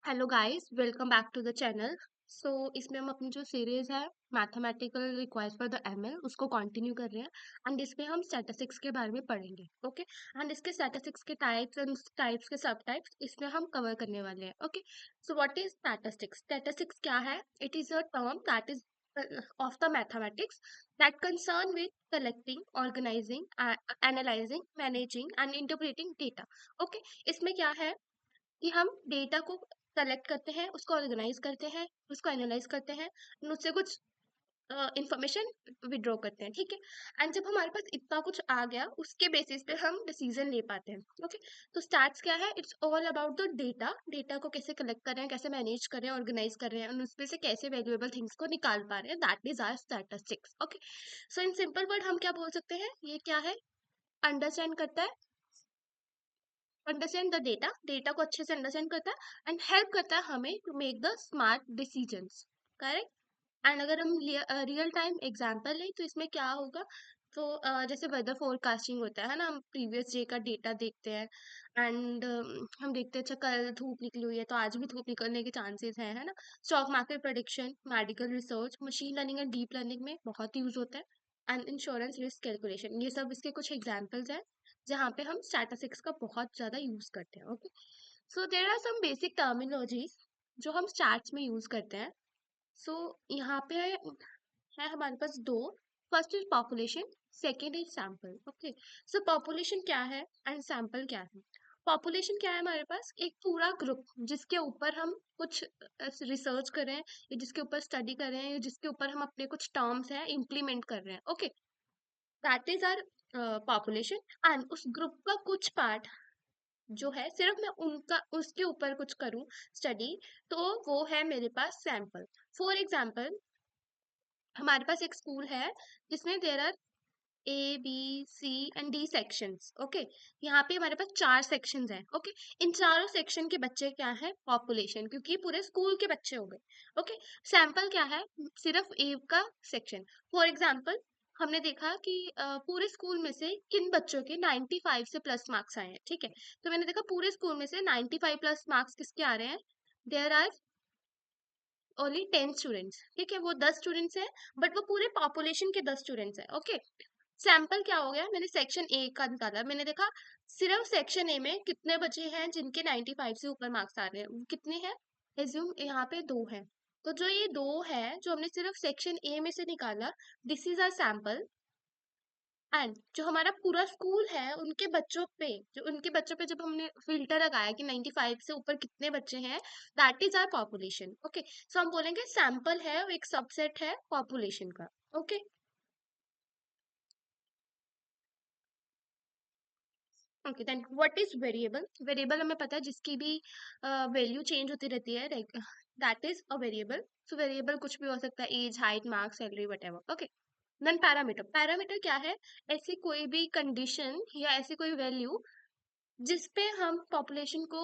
Hello guys, welcome back to the channel. So इसमें हम अपनी जो सीरीज है mathematical requires for the ML उसको कंटिन्यू कर रहे हैं। एंड इसमें हम स्टैटिस्टिक्स के बारे में पढ़ेंगे। ओके। एंड इसके स्टैटिस्टिक्स के टाइप्स एंड टाइप्स के सब टाइप्स इसमें हम कवर करने वाले हैं। Okay. So what is statistics? Statistics क्या है? It is a term that is of the mathematics that concern with collecting, organizing, analyzing, managing and interpreting data. Okay, इसमें क्या है कि हम डेटा को कलेक्ट करते हैं, उसको ऑर्गेनाइज करते हैं, उसको एनालाइज करते हैं, उससे कुछ इंफॉर्मेशन विड्रॉ करते हैं। ठीक है। एंड जब हमारे पास इतना कुछ आ गया उसके बेसिस पे हम डिसीजन ले पाते हैं। ओके। तो स्टैट्स क्या है? It's all about the data. Data को कैसे कलेक्ट कर रहे हैं, कैसे मैनेज कर रहे हैं, ऑर्गेनाइज कर रहे हैं, और उसमें से कैसे वैल्यूएबल थिंग्स को निकाल पा रहे हैं। That is our statistics. Okay. So in simple word हम क्या बोल सकते हैं? ये क्या है? अंडरस्टैंड करता है, अंडरस्टैंड द डेटा, डेटा को अच्छे से अंडरस्टैंड करता है एंड हेल्प करता है हमें to make the smart decisions. Correct. And अगर हम रियल टाइम एग्जांपल लें तो इसमें क्या होगा? तो जैसे वेदर फोरकास्टिंग होता है ना, हम प्रीवियस डे का डेटा देखते हैं। एंड हम देखते हैं अच्छा कल धूप निकली हुई है तो आज भी धूप निकलने के चांसेस हैं, है ना। Stock market prediction, medical research, machine learning and deep learning में बहुत यूज होता है। एंड इंश्योरेंस रिस्क कैलकुलेशन, ये सब इसके कुछ एग्जाम्पल्स हैं जहाँ पे हम स्टैटिस्टिक्स का बहुत ज्यादा यूज करते हैं। Okay. So there are some basic terminologies जो हम स्टैट्स में यूज करते हैं। सो यहाँ पे है हमारे पास दो। First is population, second is sample. Okay. So population क्या है एंड सैंपल क्या है? पॉपुलेशन क्या है? हमारे पास एक पूरा ग्रुप जिसके ऊपर हम कुछ रिसर्च कर रहे हैं, या जिसके ऊपर स्टडी कर रहे हैं, या जिसके ऊपर हम अपने कुछ टर्म्स हैं इम्प्लीमेंट कर रहे हैं। Okay. That is our population. And उस ग्रुप का कुछ पार्ट जो है सिर्फ मैं उनका उसके ऊपर कुछ करूं स्टडी, तो वो है मेरे पास सैंपल। फॉर एग्जाम्पल, हमारे पास एक स्कूल है जिसमें there are A B C and D sections. Okay. यहाँ पे हमारे पास 4 सेक्शंस हैं। ओके। इन चारों सेक्शन के बच्चे क्या है? पॉपुलेशन, क्योंकि पूरे स्कूल के बच्चे हो गए। ओके। सैंपल क्या है? सिर्फ ए का सेक्शन। फॉर एग्जाम्पल, हमने देखा कि पूरे स्कूल में से किन बच्चों के 95 से प्लस मार्क्स आए हैं। ठीक है। तो मैंने देखा पूरे स्कूल में से 95 प्लस मार्क्स किसके आ रहे हैं? There are only 10 students. ठीक है, वो 10 स्टूडेंट्स हैं, बट वो पूरे पॉपुलेशन के 10 स्टूडेंट्स हैं। ओके। सैंपल क्या हो गया? मैंने सेक्शन ए का निकाला, मैंने देखा सिर्फ सेक्शन ए में कितने बच्चे हैं जिनके 95 से ऊपर मार्क्स आ रहे हैं, वो कितने हैं? एज्यूम यहाँ पे दो हैं। तो जो ये दो है जो हमने सिर्फ सेक्शन ए में से निकाला, this is our sample. And जो हमारा पूरा स्कूल है उनके बच्चों पे, जो उनके बच्चों पे जब हमने फिल्टर लगाया कि 95 से ऊपर कितने बच्चे हैं, that is our population. Okay. So हम बोलेंगे सैंपल है, वो एक सबसेट है पॉपुलेशन का। Okay. Okay, then what is variable? Variable हमें पता है जिसकी भी वैल्यू चेंज होती रहती है, that is a variable. So variable कुछ भी हो सकता है, age, height, marks, salary, what. Okay. Then parameter, parameter क्या है? ऐसी कोई भी कंडीशन या ऐसी कोई वैल्यू जिस पे हम पॉपुलेशन को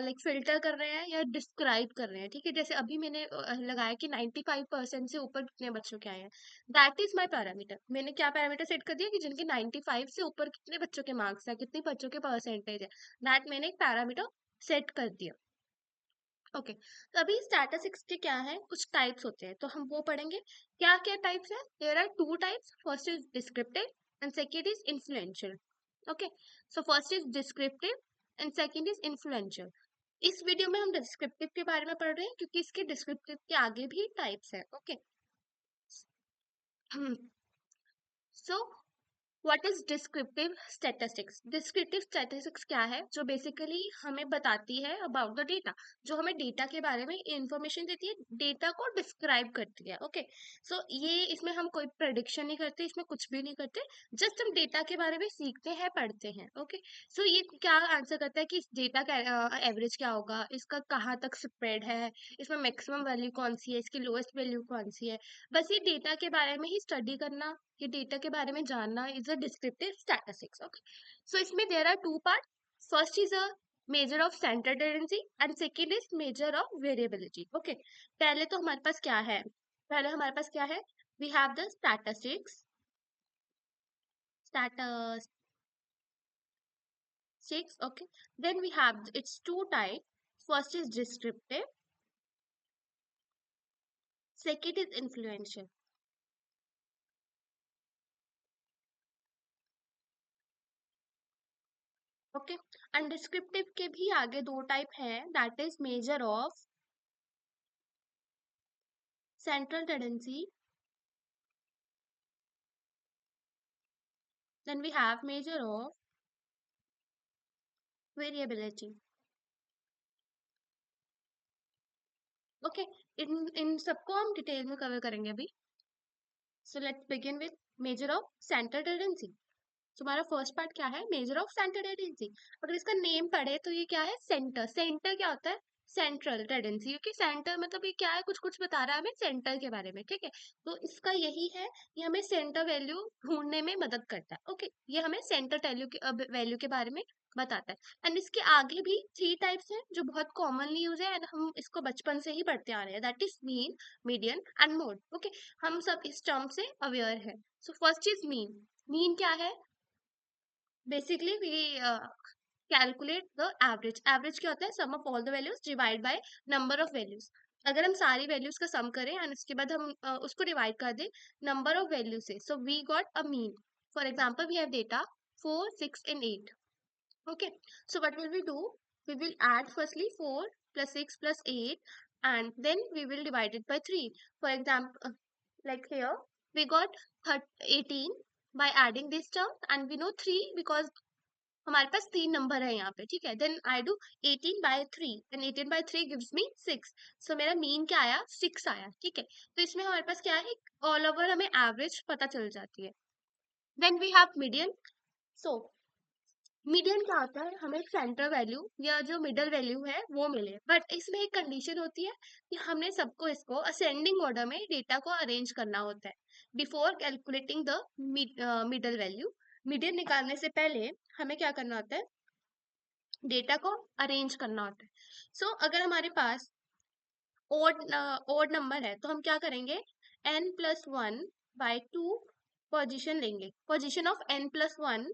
लाइक फिल्टर कर रहे हैं या डिस्क्राइब कर रहे हैं। ठीक है, जैसे अभी मैंने लगाया कि 95% से ऊपर कितने बच्चों के आए हैं, दैट इज माय पैरामीटर। मैंने क्या पैरामीटर सेट कर दिया कि जिनके 95 से ऊपर कितने बच्चों के मार्क्स है, कितने बच्चों के परसेंटेज है, दैट मैंने एक पैरामीटर सेट कर दिया। ओके। तो अभी स्टैटिस्टिक्स के क्या है, कुछ टाइप्स होते हैं तो हम वो पढ़ेंगे। क्या क्या टाइप्स है? There are 2 types. First is descriptive and second is influential. Okay. So first is descriptive and second is influential. इस वीडियो में हम डिस्क्रिप्टिव के बारे में पढ़ रहे हैं क्योंकि इसके डिस्क्रिप्टिव के आगे भी टाइप्स है। Okay. So what is descriptive statistics? Descriptive statistics क्या है? जो बेसिकली हमें बताती है अबाउट द डेटा, जो हमें डेटा के बारे में इंफॉर्मेशन देती है, डेटा को डिस्क्राइब करती है। ओके। सो ये इसमें हम कोई प्रेडिक्शन नहीं करते, इसमें कुछ भी नहीं करते, जस्ट हम डेटा के बारे में सीखते हैं, पढ़ते हैं। ओके। सो ये क्या आंसर करता है कि इस डेटा का एवरेज क्या होगा, इसका कहाँ तक स्प्रेड है, इसमें मैक्सिमम वैल्यू कौन सी है, इसकी लोएस्ट वैल्यू कौन सी है। बस ये डेटा के बारे में ही स्टडी करना, ये डेटा के बारे में जानना is a descriptive statistics. Okay. So इसमें there are 2 part. First is a measure of center tendency and second is measure of variability. Okay. पहले तो हमारे पास क्या है? पहले हमारे पास क्या है? We have the statistics, statistics. Okay. Then we have its 2 type. First is descriptive, second is influential. Okay, and descriptive के भी आगे दो टाइप हैं, that is measure of central tendency, then we have measure of variability. Okay, इन सबको हम detail में cover करेंगे अभी। So let's begin with measure of central tendency. तो हमारा फर्स्ट पार्ट क्या है, मेजर ऑफ सेंट्रल टेंडेंसी। अगर इसका नेम पढ़े तो ये क्या है, सेंटर। सेंटर क्या होता है, सेंट्रल टेंडेंसी, क्योंकि सेंटर मतलब ये क्या है, कुछ कुछ बता रहा है हमें सेंटर के बारे में, ठीक है। तो इसका यही है, ये हमें सेंटर वैल्यू ढूंढने में मदद करता है। ओके, ये हमें सेंटर वैल्यू के बारे में बताता है। एंड इसके आगे भी थ्री टाइप्स हैं जो बहुत कॉमनली यूज है, एंड हम इसको बचपन से ही पढ़ते आ रहे हैं, that is mean, median and mode. Okay, हम सब इस टर्म से अवेयर है। सो फर्स्ट इज मीन। मीन क्या है, basically we calculate the average. Average क्या होता है, sum of all the values divide by number of values। अगर हम सारी वैल्यूज का सम करें एंड उसके बाद हम उसको डिवाइड कर दें नंबर ऑफ वैल्यू से, so we got a mean. For example we have data 4, 6 and 8। okay, so what will we do, we will add firstly 4 plus 6 plus 8 and then we will divide it by 3। for example, like here we got 18 by adding this term and we know 3 because हमारे पास तीन number है यहाँ पे, ठीक है। Then I do 18/3 and 18/3 gives me 6। सो मेरा mean क्या आया, 6 आया, ठीक है। तो इसमें हमारे पास क्या है, ऑल ओवर हमें एवरेज पता चल जाती है। Then we have median. So median क्या होता है, हमें सेंटर वैल्यू या जो मिडल वैल्यू है वो मिले, बट इसमें एक कंडीशन होती है कि हमने सबको इसको असेंडिंग ऑर्डर में डेटा को अरेंज करना होता है before calculating the middle value. Median निकालने से पहले हमें क्या करना होता है, डेटा को अरेंज करना होता है। सो अगर हमारे पास ओड नंबर है तो हम क्या करेंगे, n+1/2 पोजीशन लेंगे, पोजीशन ऑफ n+1,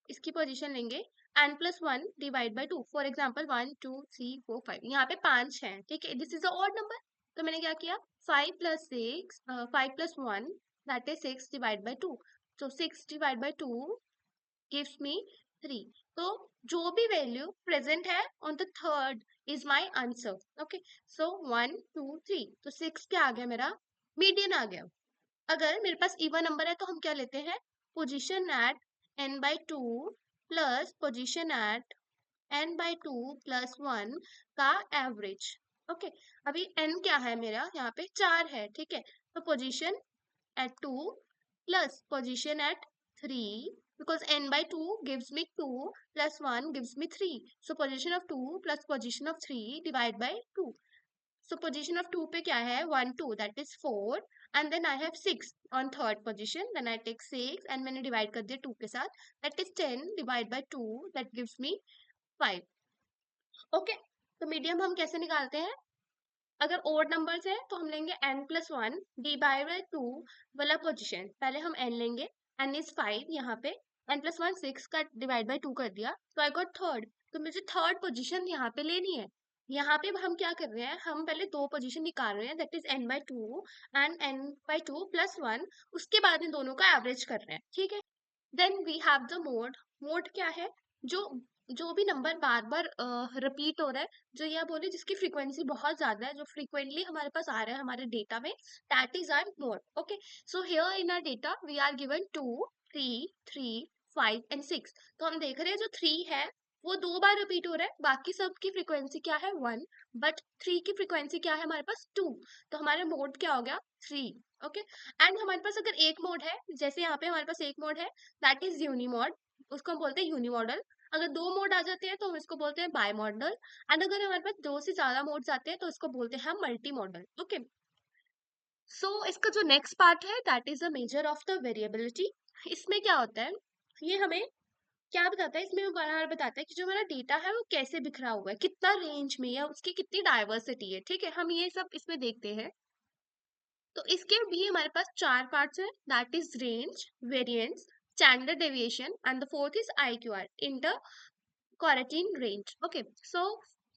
इसकी पोजीशन लेंगे n+1 divide by 2। For example 1 2 3 4 5, यहाँ पे 5 है, ठीक है, this is a odd number. तो मैंने क्या किया, 5+1 दैट इज 6 डिवाइड बाई 2। तो 6 डिवाइड बाई 2 gives me 3। तो जो भी वैल्यू प्रेजेंट है on the third is my answer. Okay, सो 1 2 3, तो 6 क्या आ गया, मेरा मीडियन आ गया। अगर मेरे पास इवन नंबर है तो हम क्या लेते हैं, position at n/2 plus position at n/2 plus 1 का एवरेज। ओके, अभी n क्या है मेरा, यहाँ पे 4 है, ठीक है। तो position at 2 plus position at 3, because n/2 gives me 2 plus 1 gives me 3, so position of 2 plus position of 3 divide by 2। so position of 2 पे क्या है, 1 2 that is 4 and then I have 6 on third position, then I take 6 and मैंने divide कर दिया 2 के साथ, that is 10 divide by 2 that gives me 5। okay, तो medium हम कैसे निकालते हैं, अगर ओड नंबर्स है तो हम लेंगे n+1 डिवाइड 2 वाला पोजीशन, पहले हम n लेंगे, n इज 5 यहाँ पे, n+1 6 का डिवाइड बाई 2 कर दिया, तो आई गॉट थर्ड। तो मुझे थर्ड पोजीशन यहाँ पे लेनी है। यहाँ पे हम क्या कर रहे हैं, हम पहले दो पोजीशन निकाल रहे हैं, that is n/2 and n/2 plus 1, उसके बाद इन दोनों का एवरेज कर रहे हैं, ठीक है। Then we have the mode. Mode क्या है, जो जो भी नंबर बार बार रिपीट हो रहा है, जो यह बोले जिसकी फ्रीक्वेंसी बहुत ज्यादा है, जो फ्रीक्वेंटली हमारे पास आ रहा है हमारे डेटा में, that is our mode. Okay, so here in our data we are given 2 3 3 5 and 6। तो हम देख रहे हैं जो 3 है वो दो बार रिपीट हो रहा है, बाकी सब की फ्रीक्वेंसी क्या है 1, बट 3 की फ्रीक्वेंसी क्या है हमारे पास 2। तो हमारा मोड क्या हो गया 3। ओके, एंड हमारे पास अगर एक मोड है, जैसे यहाँ पे हमारे पास एक मोड है दैट इज यूनिमोड, उसको हम बोलते हैं यूनिमॉडल। अगर दो मोड आ जाते हैं तो हम इसको बोलते हैं बाई मॉडल, एंड अगर हमारे पास दो से ज्यादा मोड्स आते हैं तो इसको बोलते हैं हम मल्टी मॉडल। ओके, सो इसका जो नेक्स्ट पार्ट है that is a measure of the variability. इसमें क्या होता है, ये हमें क्या बताता है, इसमें बार बताता है कि जो हमारा डेटा है वो कैसे बिखरा हुआ है, कितना रेंज में है, उसकी कितनी डाइवर्सिटी है, ठीक है, हम ये सब इसमें देखते हैं। तो इसके भी हमारे पास चार पार्ट्स हैं, that is range, variance, standard deviation and the fourth is IQR, inter quadratic range. Okay, so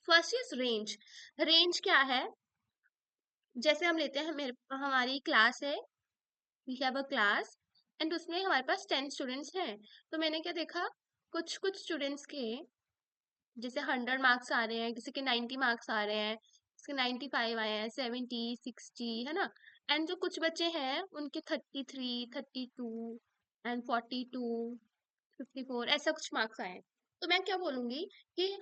first is range. Range क्या है? जैसे हम लेते हैं, हमारी क्लास है, we have a class and उसमें हमारे पास 10 स्टूडेंट्स हैं। तो मैंने क्या देखा, कुछ कुछ स्टूडेंट्स के जैसे 100 मार्क्स आ रहे हैं, किसी के 90 मार्क्स आ रहे हैं, किसी के 95 आए हैं, 70, 60, है ना। एंड जो कुछ बच्चे हैं उनके 33, 32 एंड 42, 54 ऐसा कुछ मार्क्स आए हैं। तो मैं क्या बोलूंगी कि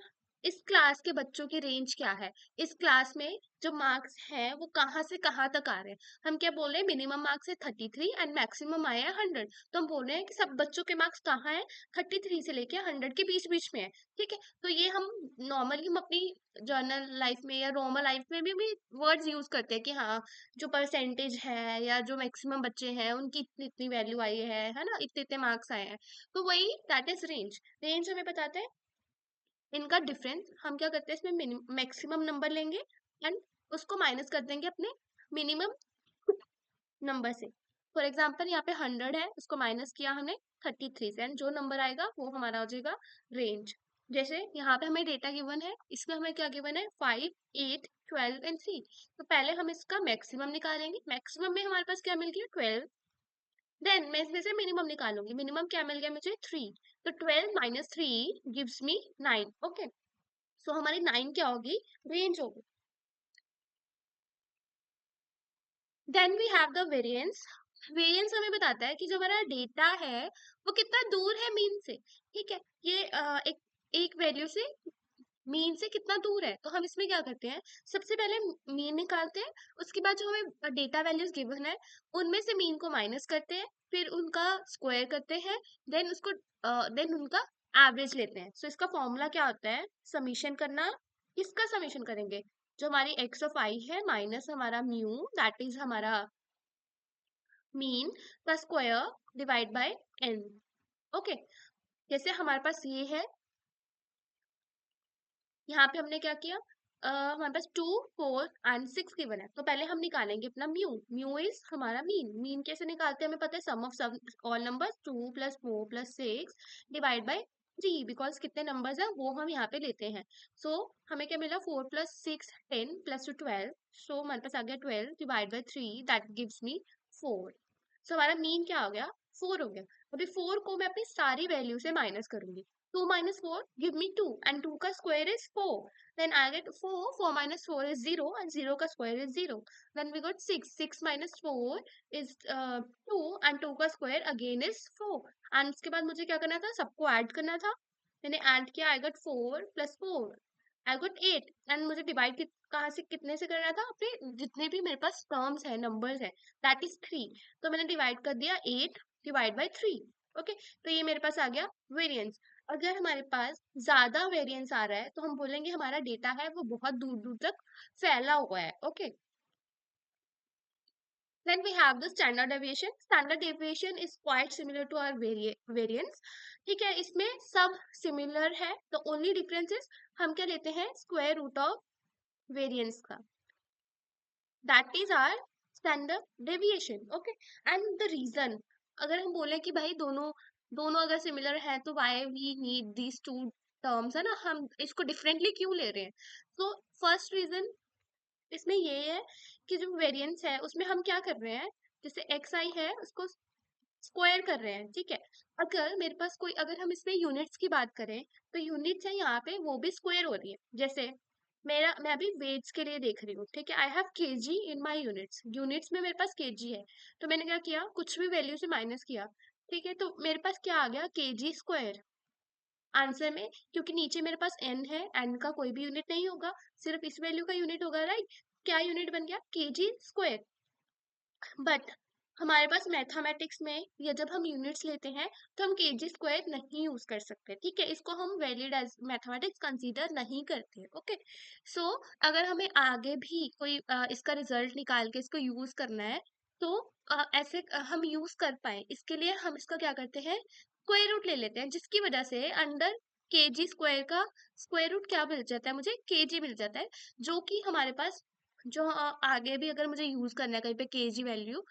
इस क्लास के बच्चों की रेंज क्या है, इस क्लास में जो मार्क्स हैं वो कहाँ से कहाँ तक आ रहे हैं। हम क्या बोल रहे हैं, मिनिमम मार्क्स है 33 एंड मैक्सिमम आए हैं 100। तो हम बोल रहे हैं कि सब बच्चों के मार्क्स कहाँ है, 33 से लेके 100 के बीच बीच में है। ठीक है, तो ये हम नॉर्मली हम अपनी जर्नल लाइफ में या नॉर्मल लाइफ में भी वर्ड्स यूज करते हैं कि हाँ, जो परसेंटेज है या जो मैक्सिमम बच्चे हैं उनकी इतनी इतनी वैल्यू आई है ना, इतने इतने मार्क्स आए हैं। तो वही दैट इज रेंज। रेंज हमें बताता है इनका डिफरेंस। हम क्या करते हैं, इसमें मैक्सिमम नंबर लेंगे एंड उसको माइनस कर देंगे अपने मिनिमम नंबर से। फॉर एग्जाम्पल यहाँ पे 100 है, उसको माइनस किया हमने 33 से एंड जो नंबर आएगा वो हमारा हो जाएगा रेंज। जैसे यहाँ पे हमें डेटा गिवन है, इसमें हमें क्या गिवन है, 5, 8, 12 एंड 3। तो पहले हम इसका मैक्सिमम निकालेंगे, मैक्सिमम में हमारे पास क्या मिल गया, 12। देन मैं इसमें से मिनिमम निकालूंगी, मिनिमम क्या मिल गया मुझे, 3। तो 12 minus 3 gives me 9। Okay, so हमारी 9 क्या होगी, रेंज होगी। Then we have the variance. Variance हमें बताता है कि जो हमारा डेटा है वो कितना दूर है मीन से। ठीक है, ये एक एक वैल्यू से मीन से कितना दूर है। तो हम इसमें क्या करते हैं, सबसे पहले मीन निकालते हैं, उसके बाद जो हमें डेटा वैल्यूज गिवन है उनमें से मीन को माइनस करते हैं, फिर उनका स्क्वायर करते हैं, देन उसको देन उनका एवरेज लेते हैं। सो इसका फॉर्मूला क्या होता है, समीशन करना। किसका समीशन करेंगे, जो हमारी एक्स ऑफ आई है माइनस हमारा म्यू दैट इज हमारा मीन का square divide by n. Okay, जैसे हमारे पास ये है, यहाँ पे हमने क्या किया, हमारे पास 2, 4 एंड 6 गिवन है। तो पहले हम निकालेंगे अपना म्यू। म्यू इज हमारा मीन। मीन कैसे निकालते हैं हमें पता है, sum of sum all numbers 2 plus 4 plus 6 divide by 3। Because कितने नंबर्स हैं वो हम यहाँ पे लेते हैं। सो हमें क्या मिला, 4 प्लस 6 10 प्लस 2 12। सो हमारे पास आ गया 12 divide by 3 that gives me 4। सो हमारा मीन क्या हो गया, 4 हो गया। अभी 4 को मैं अपनी सारी वैल्यू से माइनस करूंगी। 2 minus 4 give me 2 and 2 का square is 4. Then I get 4. 4 minus 4 is 0 and 0 का square is 0. Then we got 6. 6 minus 4 is 2 and 2 का square again is 4. And उसके बाद मुझे क्या करना था, सबको ऐड करना था। मैंने ऐड किया, I got 4 plus 4. I got 8 and मुझे डिवाइड कहाँ से कितने से करना था, अपने जितने भी मेरे पास टर्म्स है, नंबर्स है, दैट इज 3। तो मैंने डिवाइड कर दिया 8 डिवाइड बाय 3। ओके, तो ये मेरे पास आ गया वेरिएंस। अगर हमारे पास ज्यादा वेरिएंस आ रहा है तो हम बोलेंगे हमारा डेटा है वो बहुत दूर दूर तक फैला हुआ है। Okay, then we have the standard deviation. Standard deviation is quite similar to our variance. ठीक है, इसमें सब सिमिलर है, तो ओनली डिफरेंस इज हम क्या लेते हैं, स्क्वायर रूट ऑफ वेरिएंस का, that is our standard deviation. Okay, and the reason, अगर हम बोले कि भाई दोनों दोनों अगर सिमिलर है तो why we need these two terms, है ना, हम इसको डिफरेंटली क्यों ले रहे हैं। तो फर्स्ट रीजन इसमें ये है कि जो वेरिएंस है उसमें हम क्या कर रहे हैं, जैसे एक्स आई है उसको स्क्वायर कर रहे हैं। ठीक है, अगर मेरे पास कोई, अगर हम इसमें यूनिट्स की बात करें तो यूनिट्स है यहाँ पे वो भी स्क्वायर हो रही है। जैसे मैं अभी वेट्स के लिए देख रही हूँ, ठीक है, I have KG in my units. Units में मेरे पास केजी है, तो मैंने क्या किया, कुछ भी वैल्यू से माइनस किया। ठीक है, तो मेरे पास क्या आ गया, केजी स्क्वायर आंसर में। क्योंकि नीचे मेरे पास एन है, एन का कोई भी यूनिट नहीं होगा, सिर्फ इस वैल्यू का यूनिट होगा, राइट। क्या यूनिट बन गया, केजी स्क्वायर। बट हमारे पास मैथमेटिक्स में या जब हम यूनिट्स लेते हैं तो हम केजी स्क्वायर नहीं यूज कर सकते। ठीक है, इसको हम वैलिड एज मैथमेटिक्स कंसीडर नहीं करते। ओके, सो अगर हमें आगे भी कोई इसका रिजल्ट निकाल के इसको यूज करना है तो ऐसे हम यूज कर पाए, इसके लिए हम इसका क्या करते हैं, स्क्वायर रूट ले लेते हैं, जिसकी वजह से अंडर केजी स्क्वायर का स्क्वायर रूट क्या मिल जाता है, मुझे केजी मिल जाता है। जो कि हमारे पास जो आगे भी अगर मुझे यूज करना है कहीं पे केजी वैल्यू,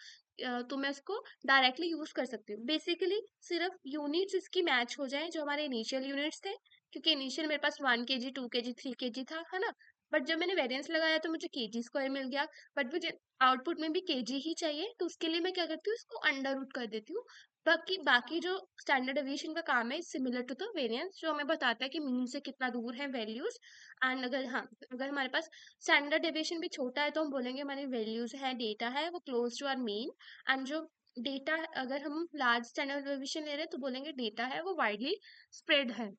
तो मैं इसको डायरेक्टली यूज कर सकती हूँ। बेसिकली सिर्फ यूनिट्स इसकी मैच हो जाए जो हमारे इनिशियल यूनिट्स थे, क्योंकि इनिशियल मेरे पास 1 kg 2 kg 3 kg था, है ना। बट जब मैंने वेरिएंस लगाया तो मुझे केजी स्क्वायर मिल गया। बट मुझे आउटपुट में भी केजी ही चाहिए, तो उसके लिए मैं क्या करती हूँ, इसको अंडर रूट कर देती हूँ। बाकी बाकी जो स्टैंडर्ड डेविएशन का काम है सिमिलर टू द वेरिएंस, जो हमें बताता है कि मीन से कितना दूर है वैल्यूज। एंड अगर हाँ, अगर हमारे पास स्टैंडर्ड डेविएशन भी छोटा है तो हम बोलेंगे हमारी वैल्यूज है, डेटा है, वो close to our mean. And जो डेटा, अगर हम लार्ज स्टैंडर्ड डेविएशन ले रहे हैं तो बोलेंगे डेटा है वो वाइडली स्प्रेड है।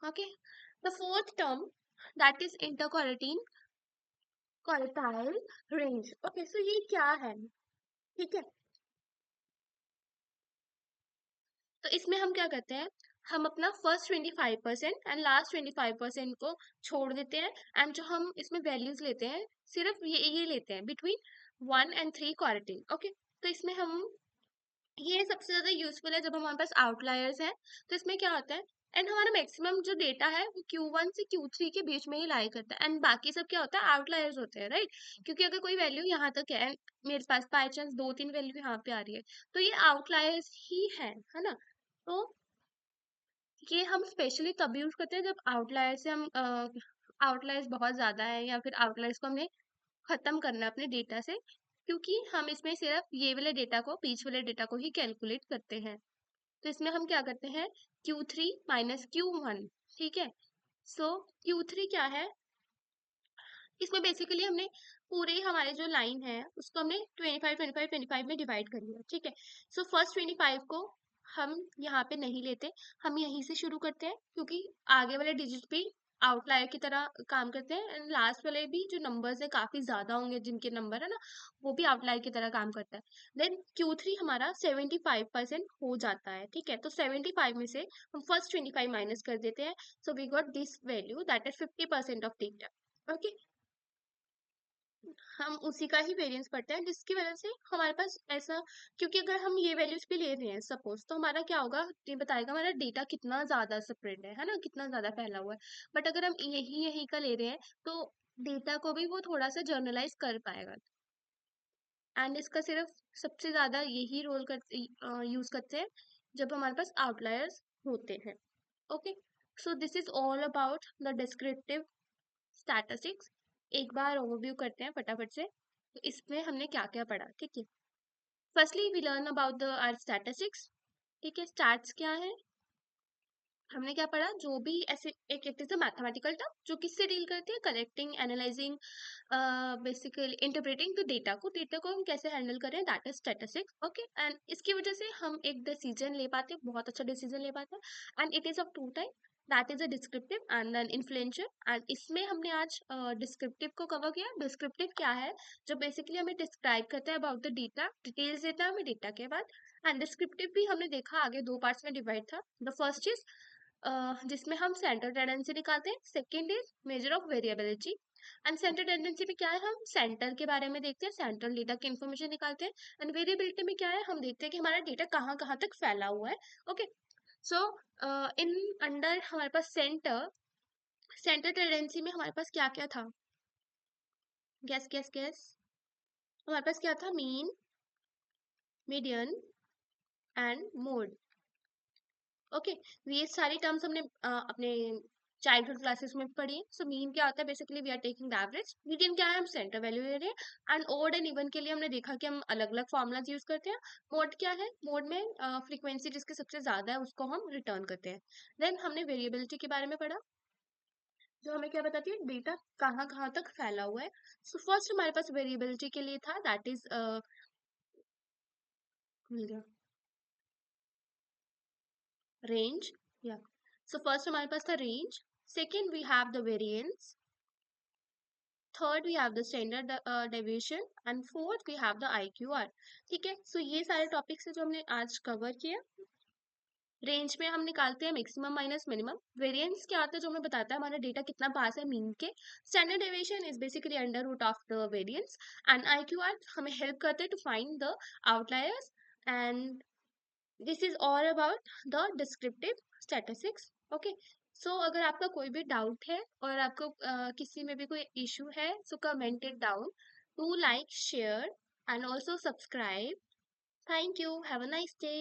Okay, the fourth term that is interquartile quartile range. Okay, so ये क्या है, ठीक है। तो इसमें हम क्या करते हैं, हम अपना फर्स्ट 25% एंड लास्ट 25% को छोड़ देते हैं। एंड जो हम इसमें वैल्यूज लेते हैं, सिर्फ ये लेते हैं बिटवीन 1 and 3 क्वालिटी। ओके, तो इसमें हम, ये सबसे ज्यादा यूजफुल है जब हमारे पास आउटलायर्स हैं। तो इसमें क्या होता है, एंड हमारा मैक्सिमम जो डेटा है वो Q1 से Q3 के बीच में ही लाई करता है, एंड बाकी सब क्या होता है, आउटलायर्स होते हैं, राइट। क्योंकि अगर कोई वैल्यू यहाँ तक है, मेरे पास बाई चांस 2-3 वैल्यू यहाँ पे आ रही है, तो ये आउटलायर्स ही है ना। तो ये हम स्पेशली तब यूज करते हैं जब आउटलायर से हम आउटलायर्स बहुत ज्यादा है, या फिर आउटलायर्स को हमने खत्म करना है अपने डेटा से, क्योंकि हम इसमें सिर्फ ये वाले डेटा को, बीच वाले डेटा को ही कैलकुलेट करते हैं। तो इसमें हम क्या करते हैं, Q3 - Q1, ठीक है। सो Q3 क्या है, इसमें बेसिकली हमने पूरे हमारे जो लाइन है उसको हमने 25 में डिवाइड कर लिया, ठीक है। सो फर्स्ट 25 को हम यहाँ पे नहीं लेते, हम यहीं से शुरू करते हैं, क्योंकि आगे वाले डिजिट भी आउटलायर की तरह काम करते हैं, एंड लास्ट वाले भी जो नंबर्स है काफी ज्यादा होंगे जिनके नंबर है ना, वो भी आउटलायर की तरह काम करता है। देन Q3 हमारा 75% हो जाता है, ठीक है। तो 75 में से हम फर्स्ट 25 माइनस कर देते हैं। So we got this value that is 50% of data. Okay, हम उसी का ही वेरिएंस पढ़ते हैं, जिसकी वजह से हमारे पास ऐसा, क्योंकि अगर हम ये वैल्यूज भी ले रहे हैं सपोज, तो हमारा क्या होगा, ये बताएगा हमारा डेटा कितना ज्यादा स्प्रेड है ना, कितना ज्यादा फैला हुआ है। बट अगर हम यही यही का ले रहे हैं, तो डेटा को भी वो थोड़ा सा जर्नलाइज कर पाएगा। एंड इसका सिर्फ सबसे ज्यादा यही रोल कर यूज करते हैं जब हमारे पास आउटलायर्स होते हैं। Okay, so this is all about the descriptive statistics. एक बार ओवरव्यू करते हैं फटाफट से, तो इसमें हमने क्या क्या पढ़ा, ठीक है। Firstly we learn about the our statistics, ठीक है। स्टैट्स क्या है, हमने क्या पढ़ा, जो भी ऐसे एक it is a mathematical term जो किससे डील करती है, collecting, analysing, basically interpreting the data को हम कैसे हैंडल करें, that is statistics. Okay, and इसकी वजह से हम एक डिसीजन ले पाते हैं, बहुत अच्छा डिसीजन ले पाते हैं। And it is of two type, that is a descriptive and an influential. And इसमें हमने आज डिस्क्रिप्टिव को कवर किया। डिस्क्रिप्टिव क्या है, जो बेसिकली हमें डिस्क्राइब करता है अबाउट द डेटा, डिटेल्स देता है हमें डेटा के बाद। एंड डिस्क्रिप्टिव भी हमने देखा आगे दो पार्ट्स में डिवाइड था। द फर्स्ट इज जिसमें हम सेंटर टेंडेंसी निकालते हैं, second is measure of variability. And centre tendency में क्या है, हम सेंटर के बारे में देखते हैं, सेंट्रल डेटा की इन्फॉर्मेशन निकालते हैं। एंड वेरिएबिलिटी में क्या है, हम देखते हैं कि हमारा डेटा कहाँ कहाँ तक फैला हुआ है। ओके, सो इन अंडर हमारे पास सेंटर, सेंटर टेंडेंसी में हमारे पास क्या क्या था, गैस गैस गैस, हमारे पास क्या था, mean, median and mode. Okay, ये सारी टर्म्स हमने अपने चाइल्डहुड क्लासेस में पढ़ी है। सो मीन क्या होता है, basically we are taking the average. Median क्या है, हम सेंटर वैल्यू ले रहे हैं। एंड ओड एंड इवन के लिए हमने देखा कि हम अलग अलग फॉर्मूलाज यूज करते हैं। मोड क्या है, मोड में फ्रीक्वेंसी जिसकी सबसे ज्यादा है उसको हम रिटर्न करते हैं। देन हमने वेरिएबिलिटी के बारे में पढ़ा, जो हमें क्या बताती है, डेटा कहाँ कहाँ तक फैला हुआ है। सो फर्स्ट हमारे पास वेरिएबिलिटी के लिए था, दैट इज मिल गया, रेंज, या। सो फर्स्ट हमारे पास था range, second we have the variance, third we have the standard deviation, and fourth we have the IQR। ठीक है, सो ये सारे टॉपिक्स है जो हमने आज कवर किया। रेंज में हम निकालते हैं मैक्सिमम माइनस मिनिमम। वेरिएंस क्या होता है, जो हमें बताता है हमारा डेटा कितना पास है मीन के। Standard deviation is basically under root of the variance. And IQR हमें हेल्प करते हैं to find the outliers. And this is all about the descriptive statistics. Okay, so अगर आपका कोई भी डाउट है और आपको किसी में भी कोई इशू है, so comment it down, to like, share and also subscribe. Thank you, have a nice day.